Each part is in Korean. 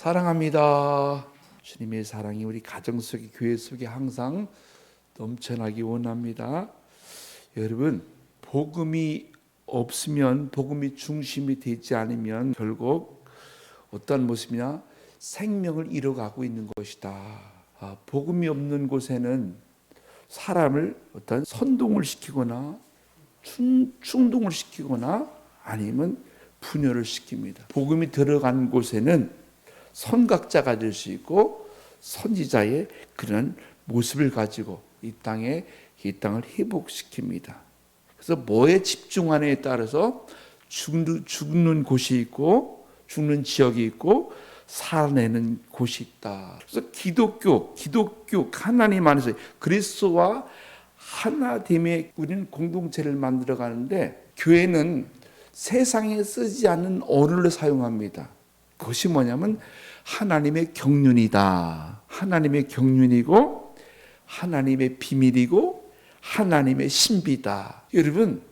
사랑합니다. 주님의 사랑이 우리 가정 속에, 교회 속에 항상 넘쳐나기 원합니다. 여러분, 복음이 없으면, 복음이 중심이 되지 않으면 결국 어떤 모습이냐? 생명을 잃어가고 있는 것이다. 복음이 없는 곳에는 사람을 어떤 선동을 시키거나 충동을 시키거나 아니면 분열을 시킵니다. 복음이 들어간 곳에는 선각자가 될 수 있고 선지자의 그런 모습을 가지고 이 땅을 회복시킵니다. 그래서 뭐에 집중하느냐에 따라서 죽는 곳이 있고 죽는 지역이 있고 살아내는 곳이 있다. 그래서 기독교 하나님 안에서 그리스도와 하나됨의 우리는 공동체를 만들어 가는데, 교회는 세상에 쓰지 않는 언어를 사용합니다. 그것이 뭐냐면 하나님의 경륜이다. 하나님의 경륜이고 하나님의 비밀이고 하나님의 신비다. 여러분,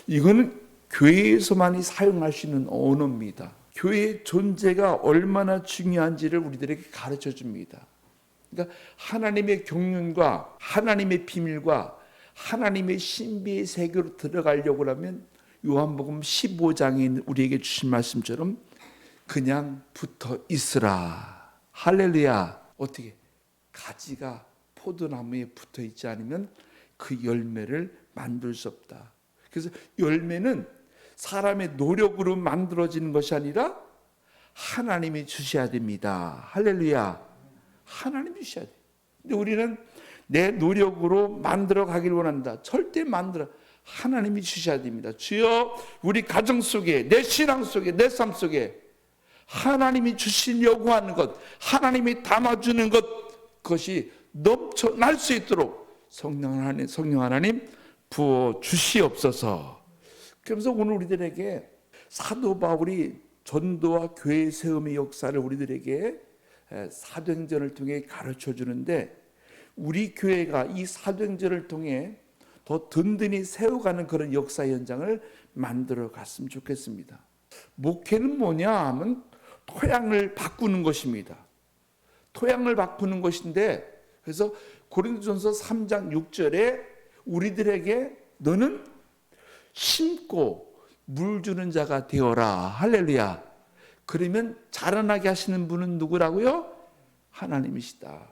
이거는 교회에서만이 사용할 수 있는 언어입니다. 교회의 존재가 얼마나 중요한지를 우리들에게 가르쳐 줍니다. 그러니까 하나님의 경륜과 하나님의 비밀과 하나님의 신비의 세계로 들어가려고 하면 요한복음 15장에 우리에게 주신 말씀처럼 그냥 붙어 있으라. 할렐루야. 어떻게? 가지가 포도나무에 붙어 있지 않으면 그 열매를 만들 수 없다. 그래서 열매는 사람의 노력으로 만들어지는 것이 아니라 하나님이 주셔야 됩니다. 할렐루야. 하나님이 주셔야 돼. 근데 우리는 내 노력으로 만들어 가길 원한다. 절대 하나님이 주셔야 됩니다. 주여, 우리 가정 속에, 내 신앙 속에, 내 삶 속에 하나님이 주시려고 하는 것, 하나님이 담아주는 것, 그것이 넘쳐날 수 있도록 성령 하나님 부어 주시옵소서. 그러면서 오늘 우리들에게 사도 바울이 전도와 교회 세움의 역사를 우리들에게 사도행전을 통해 가르쳐 주는데, 우리 교회가 이 사도행전을 통해 더 든든히 세워가는 그런 역사 현장을 만들어 갔으면 좋겠습니다. 목회는 뭐냐 하면 토양을 바꾸는 것입니다. 토양을 바꾸는 것인데, 그래서 고린도전서 3장 6절에 우리들에게 너는 심고 물 주는 자가 되어라. 할렐루야. 그러면 자라나게 하시는 분은 누구라고요? 하나님이시다.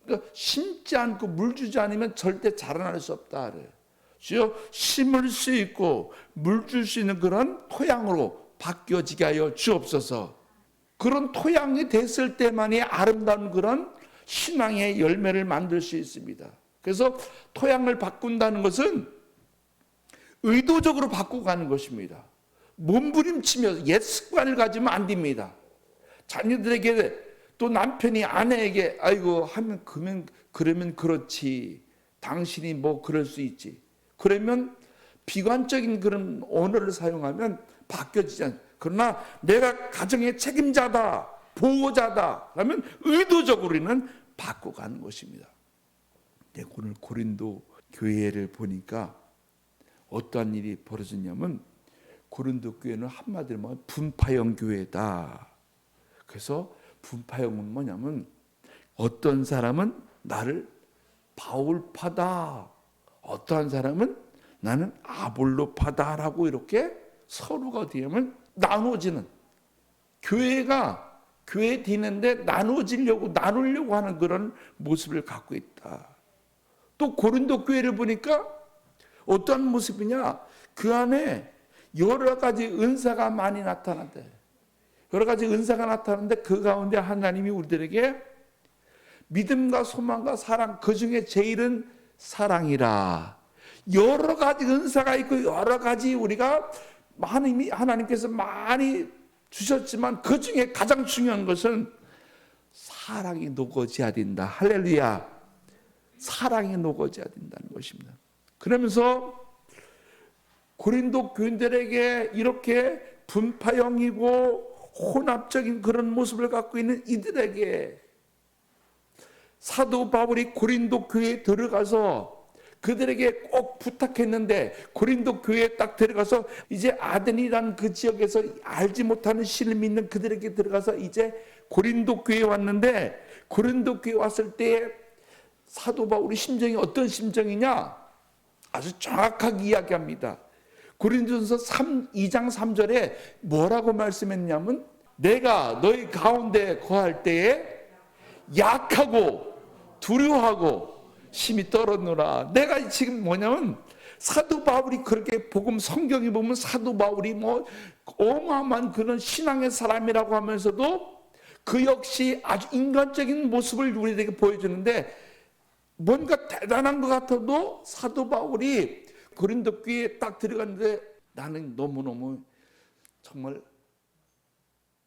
그러니까 심지 않고 물 주지 않으면 절대 자라날 수 없다. 주여, 심을 수 있고 물 줄 수 있는 그런 토양으로 바뀌어지게 하여 주옵소서. 그런 토양이 됐을 때만이 아름다운 그런 신앙의 열매를 만들 수 있습니다. 그래서 토양을 바꾼다는 것은 의도적으로 바꾸고 가는 것입니다. 몸부림치며 옛 습관을 가지면 안 됩니다. 자녀들에게 또 남편이 아내에게 아이고 하면 그러면 그렇지, 당신이 뭐 그럴 수 있지, 그러면 비관적인 그런 언어를 사용하면 바뀌어지지 않아요. 그러나 내가 가정의 책임자다, 보호자다 하면 의도적으로 우리는 바꿔가는 것입니다. 오늘 고린도 교회를 보니까 어떠한 일이 벌어졌냐면, 고린도 교회는 한마디로 말하면 분파형 교회다. 그래서 분파형은 뭐냐면 어떤 사람은 나를 바울파다, 어떠한 사람은 나는 아볼로파다라고 이렇게 서로가 어떻게 하면 나눠지는, 교회 되는데 나누려고 하는 그런 모습을 갖고 있다. 또 고린도 교회를 보니까 어떤 모습이냐, 그 안에 여러 가지 은사가 많이 나타난대. 여러 가지 은사가 나타나는데 그 가운데 하나님이 우리들에게 믿음과 소망과 사랑, 그 중에 제일은 사랑이라. 여러 가지 은사가 있고 여러 가지 우리가 하나님께서 많이 주셨지만 그 중에 가장 중요한 것은 사랑이 녹아져야 된다. 할렐루야. 사랑이 녹아져야 된다는 것입니다. 그러면서 고린도 교인들에게 이렇게 분파형이고 혼합적인 그런 모습을 갖고 있는 이들에게 사도 바울이 고린도 교회에 들어가서 그들에게 꼭 부탁했는데, 고린도 교회에 딱 들어가서 이제 아덴이라는 그 지역에서 알지 못하는 신을 믿는 그들에게 들어가서 이제 고린도 교회에 왔는데 고린도 교회에 왔을 때 사도 바울의 심정이 어떤 심정이냐? 아주 정확하게 이야기합니다. 고린도전서 2장 3절에 뭐라고 말씀했냐면 내가 너희 가운데 거할 때에 약하고 두려워하고 심히 떨었노라. 내가 지금 뭐냐면 사도 바울이 그렇게 복음 성경에 보면 사도 바울이 뭐 어마어마한 그런 신앙의 사람이라고 하면서도 그 역시 아주 인간적인 모습을 우리에게 보여주는데 뭔가 대단한 것 같아도 사도 바울이 고린도 교회에 딱 들어갔는데 나는 너무너무 정말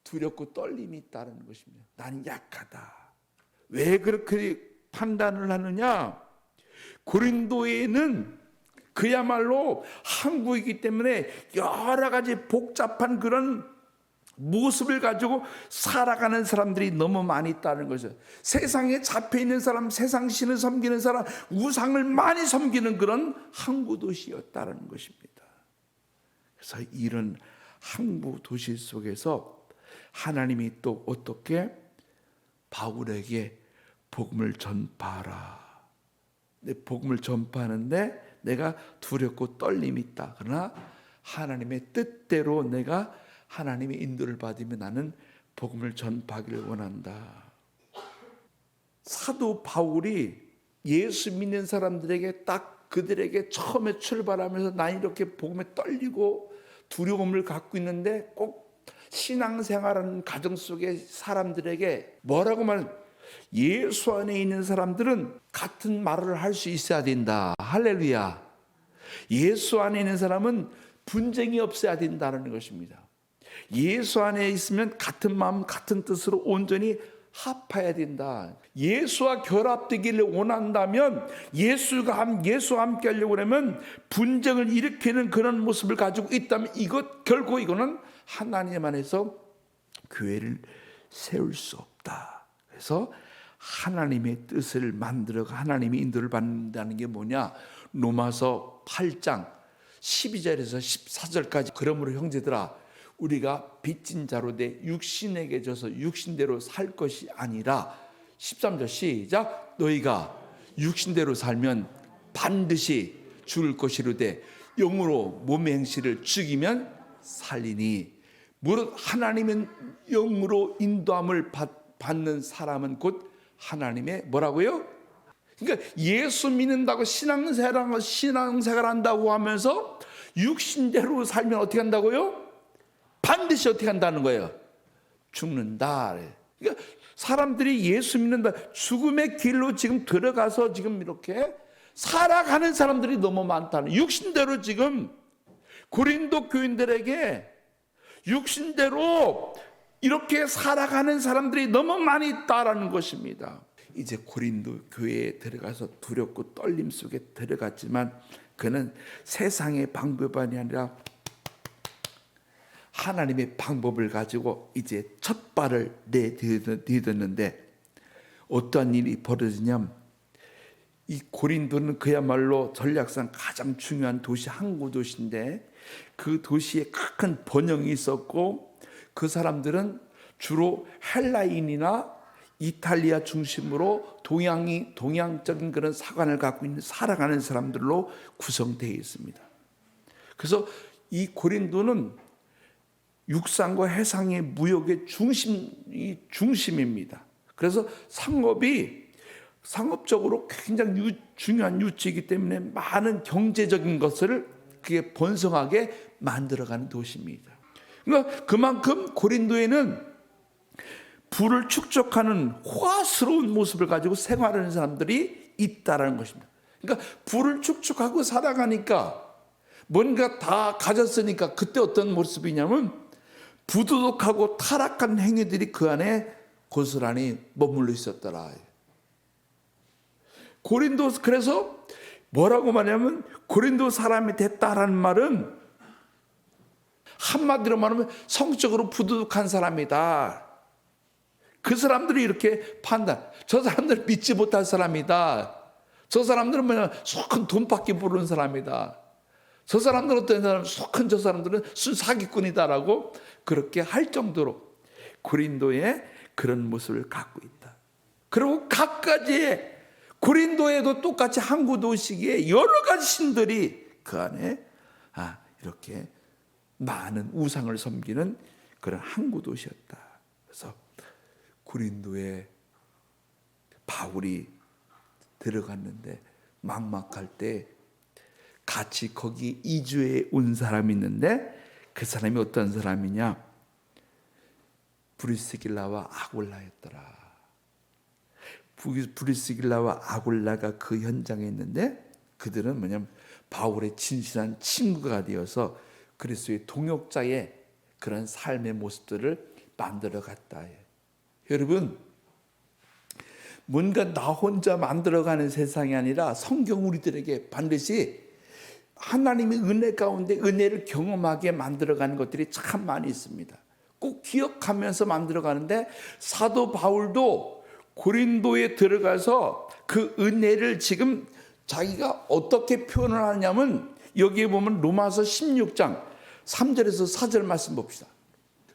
두렵고 떨림이 있다는 것입니다. 나는 약하다. 왜 그렇게 판단을 하느냐? 고린도에는 그야말로 항구이기 때문에 여러 가지 복잡한 그런 모습을 가지고 살아가는 사람들이 너무 많이 있다는 거죠. 세상에 잡혀있는 사람, 세상 신을 섬기는 사람, 우상을 많이 섬기는 그런 항구 도시였다는 것입니다. 그래서 이런 항구 도시 속에서 하나님이 또 어떻게 바울에게 복음을 전파하라. 복음을 전파하는데 내가 두렵고 떨림이 있다. 그러나 하나님의 뜻대로 내가 하나님의 인도를 받으며 나는 복음을 전파하기를 원한다. 사도 바울이 예수 믿는 사람들에게 딱 그들에게 처음에 출발하면서 난 이렇게 복음에 떨리고 두려움을 갖고 있는데 꼭 신앙생활하는 가정 속의 사람들에게 뭐라고 말하는 예수 안에 있는 사람들은 같은 말을 할 수 있어야 된다. 할렐루야. 예수 안에 있는 사람은 분쟁이 없어야 된다는 것입니다. 예수 안에 있으면 같은 마음 같은 뜻으로 온전히 합해야 된다. 예수와 결합되기를 원한다면 예수와 함께 하려고 하면 분쟁을 일으키는 그런 모습을 가지고 있다면 결코 이거는 하나님 안에서 교회를 세울 수 없다. 그래서 하나님의 뜻을 만들어가 하나님의 인도를 받는다는 게 뭐냐? 로마서 8장 12절에서 14절까지 그러므로 형제들아 우리가 빚진 자로 돼 육신에게 져서 육신대로 살 것이 아니라 13절 시작 너희가 육신대로 살면 반드시 죽을 것이로되 영으로 몸의 행실을 죽이면 살리니 무릇 하나님은 영으로 인도함을 받는 사람은 곧 하나님의 뭐라고요? 그러니까 예수 믿는다고 신앙생활 한다고 하면서 육신대로 살면 어떻게 한다고요? 반드시 어떻게 한다는 거예요? 죽는다. 그러니까 사람들이 예수 믿는다. 죽음의 길로 지금 들어가서 지금 이렇게 살아가는 사람들이 너무 많다는. 육신대로 지금 고린도 교인들에게 육신대로 이렇게 살아가는 사람들이 너무 많이 있다라는 것입니다. 이제 고린도 교회에 들어가서 두렵고 떨림 속에 들어갔지만 그는 세상의 방법이 아니라 하나님의 방법을 가지고 이제 첫 발을 내딛었는데 어떠한 일이 벌어지냐면 이 고린도는 그야말로 전략상 가장 중요한 도시 항구 도시인데 그 도시에 큰 번영이 있었고 그 사람들은 주로 헬라인이나 이탈리아 중심으로 동양적인 그런 사관을 갖고 있는 살아가는 사람들로 구성되어 있습니다. 그래서 이 고린도는 육상과 해상의 무역의 중심입니다. 그래서 상업적으로 굉장히 중요한 유치이기 때문에 많은 경제적인 것을 그게 번성하게 만들어가는 도시입니다. 그러니까 그만큼 고린도에는 부를 축적하는 호화스러운 모습을 가지고 생활하는 사람들이 있다라는 것입니다. 그러니까 부를 축적하고 살아가니까 뭔가 다 가졌으니까 그때 어떤 모습이냐면 부도덕하고 타락한 행위들이 그 안에 고스란히 머물러 있었더라. 고린도 그래서 뭐라고 말하냐면 고린도 사람이 됐다라는 말은 한마디로 말하면 성적으로 부도덕한 사람이다. 그 사람들이 이렇게 판단. 저 사람들은 믿지 못할 사람이다. 저 사람들은 뭐냐 속한 돈밖에 모르는 사람이다. 저 사람들은 어떤 사람 속한 저 사람들은 순 사기꾼이다라고 그렇게 할 정도로 고린도에 그런 모습을 갖고 있다. 그리고 각가지의 고린도에도 똑같이 항구 도시기에 여러 가지 신들이 그 안에 이렇게 많은 우상을 섬기는 그런 항구 도시였다. 그래서 고린도에 바울이 들어갔는데 막막할 때 같이 거기 이주에 온 사람이 있는데 그 사람이 어떤 사람이냐? 브리스길라와 아굴라였더라. 브리스길라와 아굴라가 그 현장에 있는데 그들은 뭐냐면 바울의 진실한 친구가 되어서 그리스도의 동역자의 그런 삶의 모습들을 만들어 갔다. 여러분, 뭔가 나 혼자 만들어가는 세상이 아니라 성경 우리들에게 반드시 하나님의 은혜 가운데 은혜를 경험하게 만들어가는 것들이 참 많이 있습니다. 꼭 기억하면서 만들어가는데 사도 바울도 고린도에 들어가서 그 은혜를 지금 자기가 어떻게 표현을 하냐면 여기에 보면 로마서 16장 3절에서 4절 말씀 봅시다.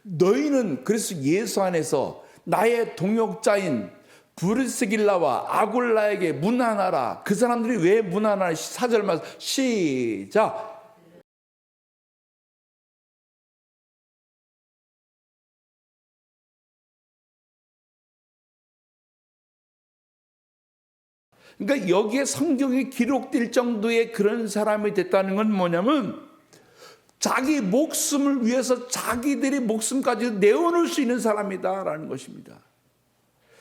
너희는 그래서 예수 안에서 나의 동역자인 브리스길라와 아굴라에게 문안하라. 그 사람들이 왜 문안하라? 4절 말씀 시작. 그러니까 여기에 성경에 기록될 정도의 그런 사람이 됐다는 건 뭐냐면 자기 목숨을 위해서 자기들의 목숨까지 내어놓을 수 있는 사람이다라는 것입니다.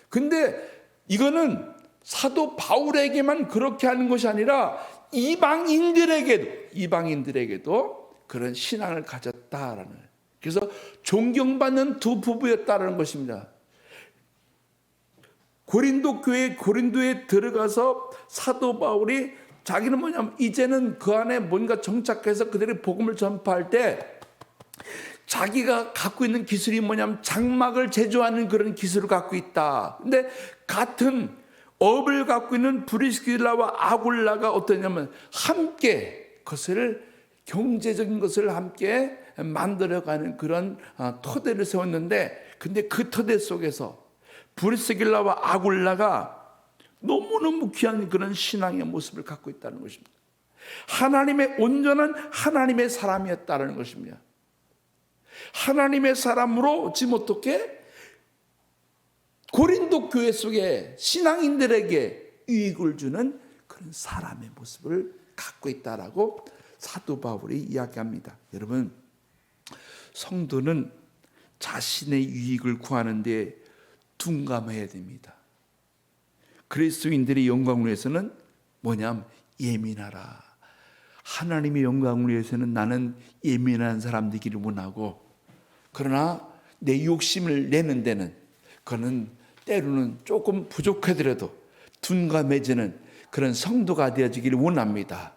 근데 이거는 사도 바울에게만 그렇게 하는 것이 아니라 이방인들에게도 그런 신앙을 가졌다라는, 그래서 존경받는 두 부부였다라는 것입니다. 고린도에 들어가서 사도 바울이 자기는 뭐냐면 이제는 그 안에 뭔가 정착해서 그들의 복음을 전파할 때 자기가 갖고 있는 기술이 뭐냐면 장막을 제조하는 그런 기술을 갖고 있다. 근데 같은 업을 갖고 있는 브리스길라와 아굴라가 어떠냐면 함께 그것을 경제적인 것을 함께 만들어가는 그런 토대를 세웠는데, 근데 그 토대 속에서 브리스길라와 아굴라가 너무너무 귀한 그런 신앙의 모습을 갖고 있다는 것입니다. 하나님의 온전한 하나님의 사람이었다는 것입니다. 하나님의 사람으로 지금 어떻게 고린도 교회 속에 신앙인들에게 유익을 주는 그런 사람의 모습을 갖고 있다라고 사도 바울이 이야기합니다. 여러분, 성도는 자신의 유익을 구하는 데 둔감해야 됩니다. 그리스도인들의 영광을 위해서는 뭐냐면 예민하라. 하나님의 영광을 위해서는 나는 예민한 사람 되기를 원하고, 그러나 내 욕심을 내는 데는 그는 때로는 조금 부족하더라도 둔감해지는 그런 성도가 되어지기를 원합니다.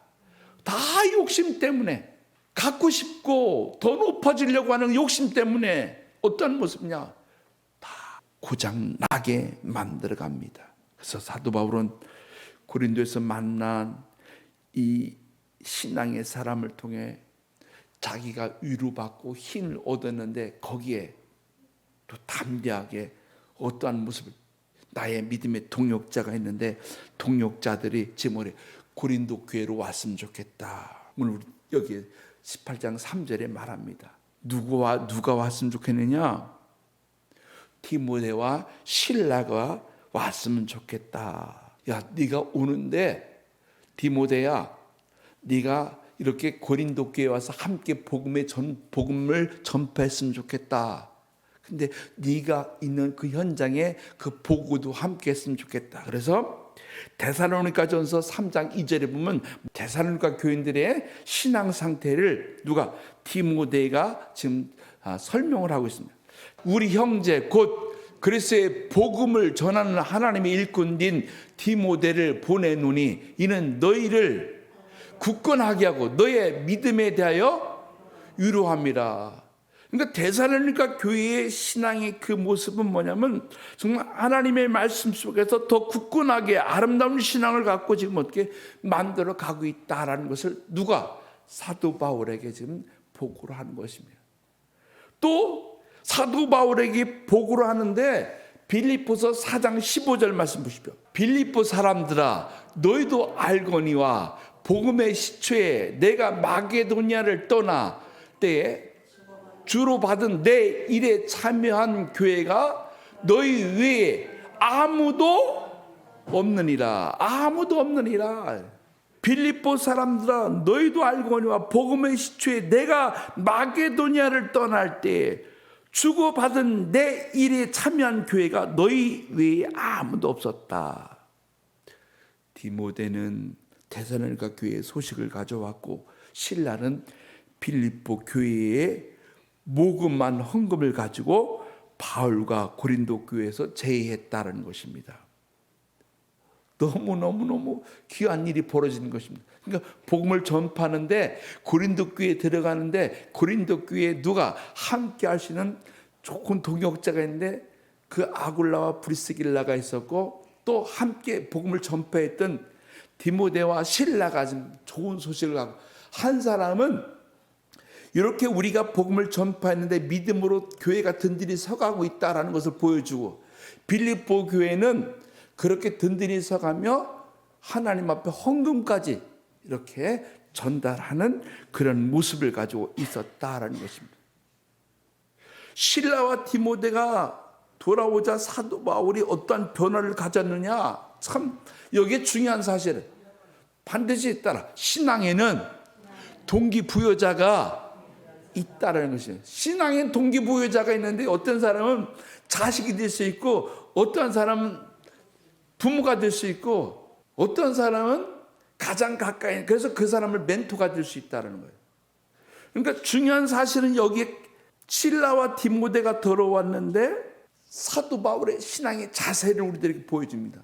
다 욕심 때문에, 갖고 싶고 더 높아지려고 하는 욕심 때문에 어떤 모습이냐, 다 고장나게 만들어갑니다. 그래서 사도 바울은 고린도에서 만난 이 신앙의 사람을 통해 자기가 위로받고 힘을 얻었는데 거기에 또 담대하게 어떠한 모습을, 나의 믿음의 동역자가 있는데 동역자들이 제 머리에 고린도 교회로 왔으면 좋겠다. 오늘 여기 18장 3절에 말합니다. 누가 왔으면 좋겠느냐? 디모데와 실라가 왔으면 좋겠다. 야, 네가 오는데 디모데야, 네가 이렇게 고린도 교회에 와서 함께 복음을 전파했으면 좋겠다. 근데 네가 있는 그 현장에 그 보고도 함께 했으면 좋겠다. 그래서 데살로니가전서 3장 2절에 보면 데살로니가 교인들의 신앙 상태를 누가? 디모데가 지금 설명을 하고 있습니다. 우리 형제 곧 그리스도의 복음을 전하는 하나님의 일꾼인 디모데를 보내노니 이는 너희를 굳건하게 하고 너의 믿음에 대하여 위로함이라. 그러니까 데살로니가 교회의 신앙의 그 모습은 뭐냐면 정말 하나님의 말씀 속에서 더 굳건하게 아름다운 신앙을 갖고 지금 어떻게 만들어 가고 있다라는 것을 누가? 사도 바울에게 지금 보고를 하는 것입니다. 또 사도 바울에게 보고를 하는데 빌립보서 4장 15절 말씀 보십시오. 빌립보 사람들아 너희도 알거니와 복음의 시초에 내가 마게도니아를 떠나 때에 주로 받은 내 일에 참여한 교회가 너희 외에 아무도 없느니라. 아무도 없느니라. 빌립보 사람들아 너희도 알거니와 복음의 시초에 내가 마게도니아를 떠날 때 주고받은 내 일에 참여한 교회가 너희 외에 아무도 없었다. 디모데는 데살로니가 교회의 소식을 가져왔고 실라는 빌립보 교회에 모금한 헌금을 가지고 바울과 고린도 교회에서 제의했다는 것입니다. 너무 귀한 일이 벌어지는 것입니다. 그러니까 복음을 전파하는데 고린도 교회에 들어가는데 고린도 교회에 누가 함께 하시는 좋은 동역자가 있는데 그 아굴라와 브리스길라가 있었고 또 함께 복음을 전파했던 디모데와 실라가 좀 좋은 소식을 갖고 한 사람은 이렇게 우리가 복음을 전파했는데 믿음으로 교회가 든든히 서가고 있다는 것을 보여주고 빌립보 교회는 그렇게 든든히 서가며 하나님 앞에 헌금까지 이렇게 전달하는 그런 모습을 가지고 있었다라는 것입니다. 실라와 디모데가 돌아오자 사도 바울이 어떠한 변화를 가졌느냐, 참 여기에 중요한 사실은 반드시 따라 신앙에는 동기부여자가 있다라는 것이에요. 신앙엔 동기부여자가 있는데 어떤 사람은 자식이 될 수 있고 어떤 사람은 부모가 될 수 있고 어떤 사람은 가장 가까이, 그래서 그 사람을 멘토가 될 수 있다는 거예요. 그러니까 중요한 사실은 여기에 실라와 디모데가 들어왔는데 사도 바울의 신앙의 자세를 우리들에게 보여줍니다.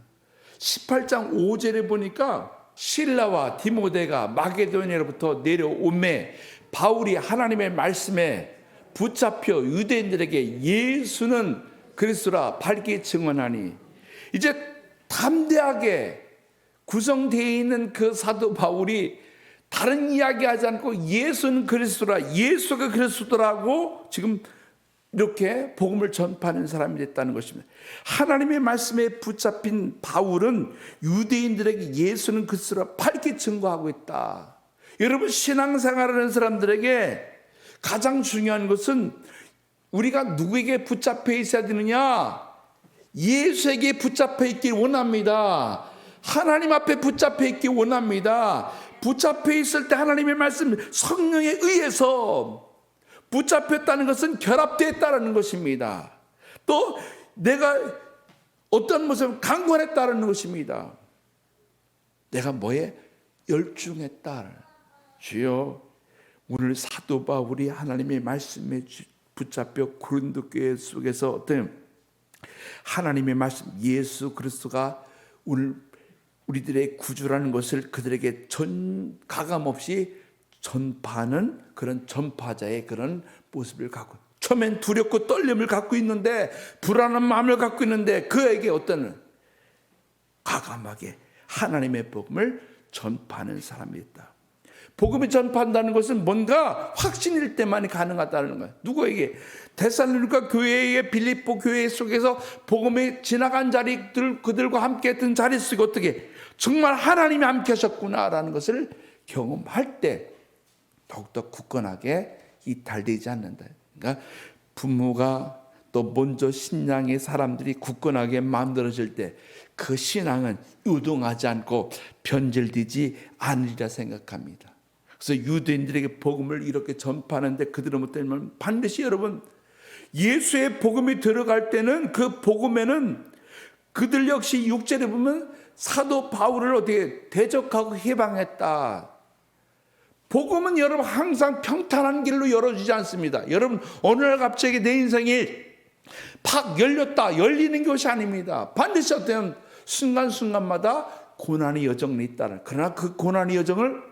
18장 5절에 보니까 실라와 디모데가 마게도니아로부터 내려오매 바울이 하나님의 말씀에 붙잡혀 유대인들에게 예수는 그리스도라 밝게 증언하니, 이제 담대하게 구성되어 있는 그 사도 바울이 다른 이야기하지 않고 예수는 그리스도라, 예수가 그리스도라고 지금 이렇게 복음을 전파하는 사람이 됐다는 것입니다. 하나님의 말씀에 붙잡힌 바울은 유대인들에게 예수는 그리스도라 밝게 증거하고 있다. 여러분, 신앙생활하는 사람들에게 가장 중요한 것은 우리가 누구에게 붙잡혀 있어야 되느냐? 예수에게 붙잡혀 있길 원합니다. 하나님 앞에 붙잡혀 있길 원합니다. 붙잡혀 있을 때 하나님의 말씀, 성령에 의해서 붙잡혔다는 것은 결합됐다는 것입니다. 또 내가 어떤 모습을 강권했다는 것입니다. 내가 뭐에 열중했다. 주여, 오늘 사도 바울이 하나님의 말씀에 붙잡혀 고린도 교회 속에서 어떤 하나님의 말씀, 예수 그리스도가 오늘 우리들의 구주라는 것을 그들에게 가감없이 전파하는 그런 전파자의 그런 모습을 갖고, 처음엔 두렵고 떨림을 갖고 있는데, 불안한 마음을 갖고 있는데 그에게 어떤 가감하게 하나님의 복음을 전파하는 사람이 있다. 복음을 전파한다는 것은 뭔가 확신일 때만이 가능하다는 거예요. 누구에게? 데살로니가 교회의 빌립보 교회 속에서 복음에 지나간 자리들, 그들과 함께 했던 자리 속에 어떻게 정말 하나님이 함께 하셨구나라는 것을 경험할 때 더욱더 굳건하게 이탈되지 않는다. 그러니까 부모가 또 먼저 신앙의 사람들이 굳건하게 만들어질 때 그 신앙은 유동하지 않고 변질되지 않으리라 생각합니다. 그래서 유대인들에게 복음을 이렇게 전파하는데 그들은 못되면 반드시 여러분, 예수의 복음이 들어갈 때는 그 복음에는 그들 역시 6절에 보면 사도 바울을 어떻게 대적하고 해방했다. 복음은 여러분 항상 평탄한 길로 열어주지 않습니다. 여러분, 어느 날 갑자기 내 인생이 팍 열리는 것이 아닙니다. 반드시 어떤 순간순간마다 고난의 여정이 있다. 그러나 그 고난의 여정을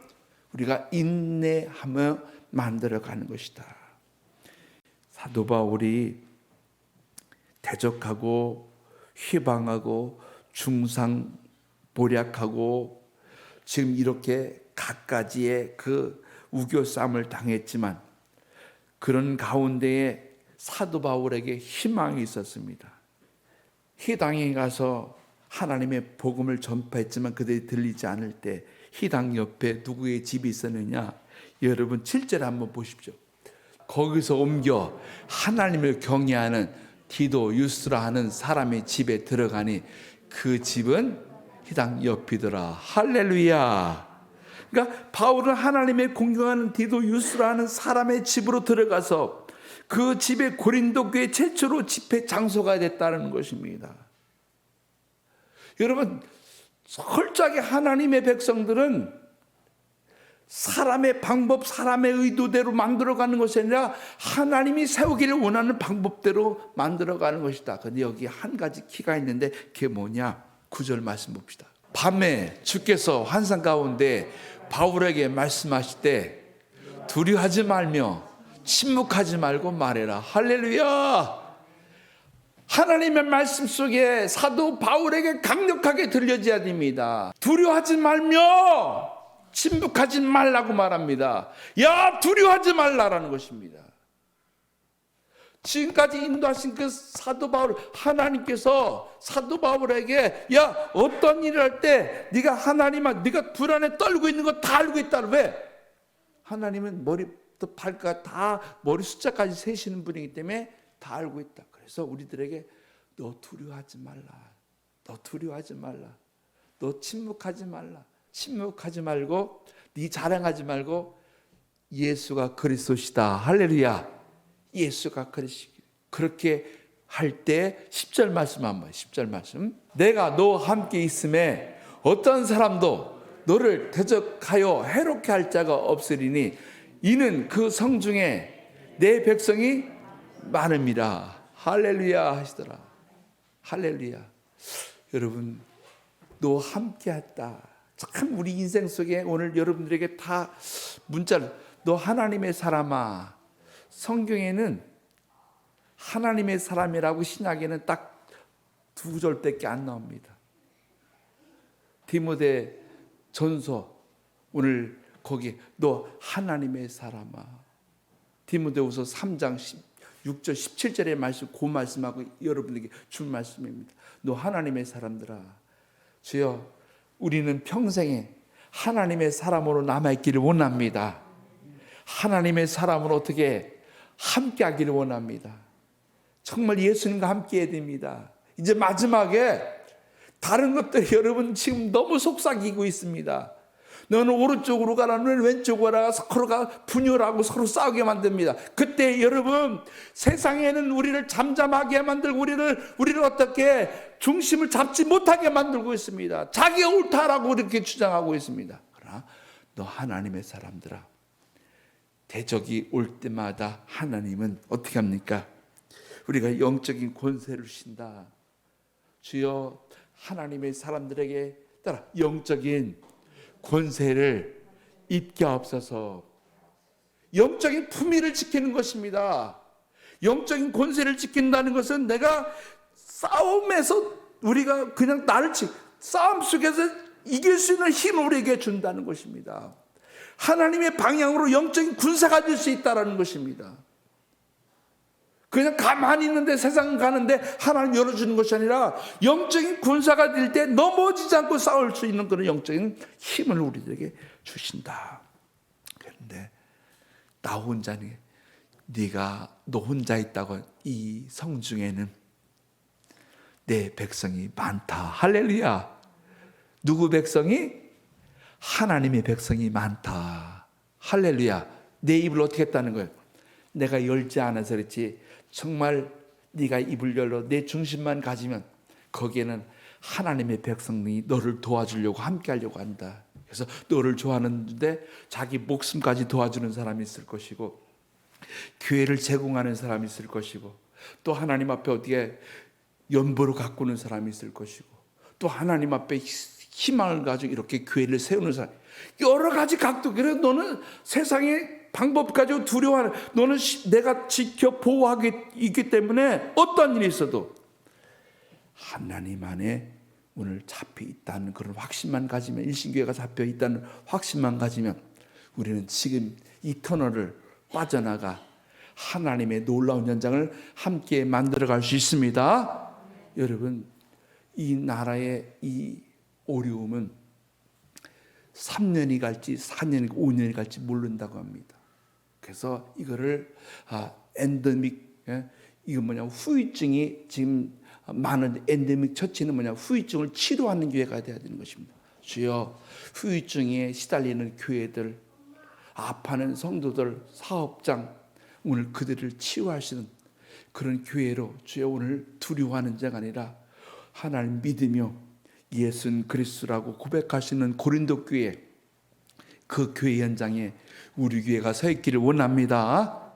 우리가 인내하며 만들어가는 것이다. 사도 바울이 대적하고 회방하고 중상모략하고 지금 이렇게 갖가지의 그 우겨싸움을 당했지만 그런 가운데에 사도 바울에게 희망이 있었습니다. 희당에 가서 하나님의 복음을 전파했지만 그들이 들리지 않을 때 희당 옆에 누구의 집이 있었느냐? 여러분 7절에 한번 보십시오. 거기서 옮겨 하나님을 경외하는 디도 유스라 하는 사람의 집에 들어가니 그 집은 희당 옆이더라. 할렐루야. 그러니까 바울은 하나님의 공경하는 디도 유스라 하는 사람의 집으로 들어가서 그 집에 고린도 교회 최초로 집회 장소가 됐다는 것입니다. 여러분, 철저하게 하나님의 백성들은 사람의 방법, 사람의 의도대로 만들어가는 것이 아니라 하나님이 세우기를 원하는 방법대로 만들어가는 것이다. 그런데 여기 한 가지 키가 있는데 그게 뭐냐? 9절 말씀 봅시다. 밤에 주께서 환상 가운데 바울에게 말씀하실 때 두려워하지 말며 침묵하지 말고 말해라. 할렐루야. 하나님의 말씀 속에 사도 바울에게 강력하게 들려져야 됩니다. 두려워하지 말며 침묵하지 말라고 말합니다. 야, 두려워하지 말라라는 것입니다. 지금까지 인도하신 그 사도 바울, 하나님께서 사도 바울에게 야, 어떤 일을 할 때 네가 하나님아, 네가 불안에 떨고 있는 거 다 알고 있다. 왜? 하나님은 머리부터 발까지 다 머리 숫자까지 세시는 분이기 때문에 다 알고 있다. 그래서 우리들에게 너 두려워하지 말라. 너 두려워하지 말라. 너 침묵하지 말라. 침묵하지 말고 네 자랑하지 말고 예수가 그리스도시다. 할렐루야. 예수가 그리스도. 그렇게 할 때 10절 말씀 한번 10절 말씀. 내가 너와 함께 있음에 어떤 사람도 너를 대적하여 해롭게 할 자가 없으리니 이는 그 성중에 내 백성이 많음이라. 할렐루야 하시더라. 할렐루야. 여러분, 너 함께 했다. 참 우리 인생 속에 오늘 여러분들에게 다 문자를, 너 하나님의 사람아. 성경에는 하나님의 사람이라고 신약에는 딱 두 구절밖에 안 나옵니다. 디모데 전서 오늘 거기 너 하나님의 사람아. 디모데후서 3장 6절 17절의 말씀, 그 말씀하고 여러분에게 준 말씀입니다. 너 하나님의 사람들아. 주여, 우리는 평생에 하나님의 사람으로 남아있기를 원합니다. 하나님의 사람으로 어떻게 함께 하기를 원합니다. 정말 예수님과 함께 해야 됩니다. 이제 마지막에 다른 것들이 여러분 지금 너무 속삭이고 있습니다. 너는 오른쪽으로 가라, 너는 왼쪽으로 가라, 서로가 분열하고 서로 싸우게 만듭니다. 그때 여러분, 세상에는 우리를 잠잠하게 만들고 우리를 어떻게 중심을 잡지 못하게 만들고 있습니다. 자기가 옳다라고 이렇게 주장하고 있습니다. 그러나 너 하나님의 사람들아, 대적이 올 때마다 하나님은 어떻게 합니까? 우리가 영적인 권세를 주신다. 주여, 하나님의 사람들에게 따라 영적인 권세를 입게 하옵소서. 영적인 품위를 지키는 것입니다. 영적인 권세를 지킨다는 것은 내가 싸움에서 우리가 그냥 싸움 속에서 이길 수 있는 힘을 우리에게 준다는 것입니다. 하나님의 방향으로 영적인 군사가 될 수 있다는 것입니다. 그냥 가만히 있는데 세상 가는데 하나님 열어주는 것이 아니라 영적인 군사가 될 때 넘어지지 않고 싸울 수 있는 그런 영적인 힘을 우리들에게 주신다. 그런데 나 혼자니, 너 혼자 있다고 이 성중에는 내 백성이 많다. 할렐루야. 누구 백성이? 하나님의 백성이 많다. 할렐루야. 내 입을 어떻게 했다는 거예요? 내가 열지 않아서 그렇지 정말 네가 입을 열어 내 중심만 가지면 거기에는 하나님의 백성이 너를 도와주려고 함께 하려고 한다. 그래서 너를 좋아하는데 자기 목숨까지 도와주는 사람이 있을 것이고 교회를 제공하는 사람이 있을 것이고 또 하나님 앞에 어떻게 연보로 가꾸는 사람이 있을 것이고 또 하나님 앞에 희망을 가지고 이렇게 교회를 세우는 사람, 여러 가지 각도. 그래서 너는 세상의 방법 가지고 두려워하는, 너는 내가 지켜 보호하고 있기 때문에 어떤 일이 있어도 하나님 안에 오늘 잡혀 있다는 그런 확신만 가지면, 일신교회가 잡혀 있다는 확신만 가지면 우리는 지금 이 터널을 빠져나가 하나님의 놀라운 현장을 함께 만들어갈 수 있습니다. 여러분, 이 나라의 이 어려움은 3년이 갈지 4년이 5년이 갈지 모른다고 합니다. 그래서 이거를 엔데믹, 이거 후유증이 지금 많은 엔데믹 처치는 후유증을 치료하는 교회가 돼야 되는 것입니다. 주여, 후유증에 시달리는 교회들, 아파하는 성도들, 사업장, 오늘 그들을 치유하시는 그런 교회로 주여 오늘 두려워하는 자가 아니라 하나님 믿으며 예수는 그리스도라고 고백하시는 고린도 교회, 그 교회 현장에 우리 교회가 서 있기를 원합니다.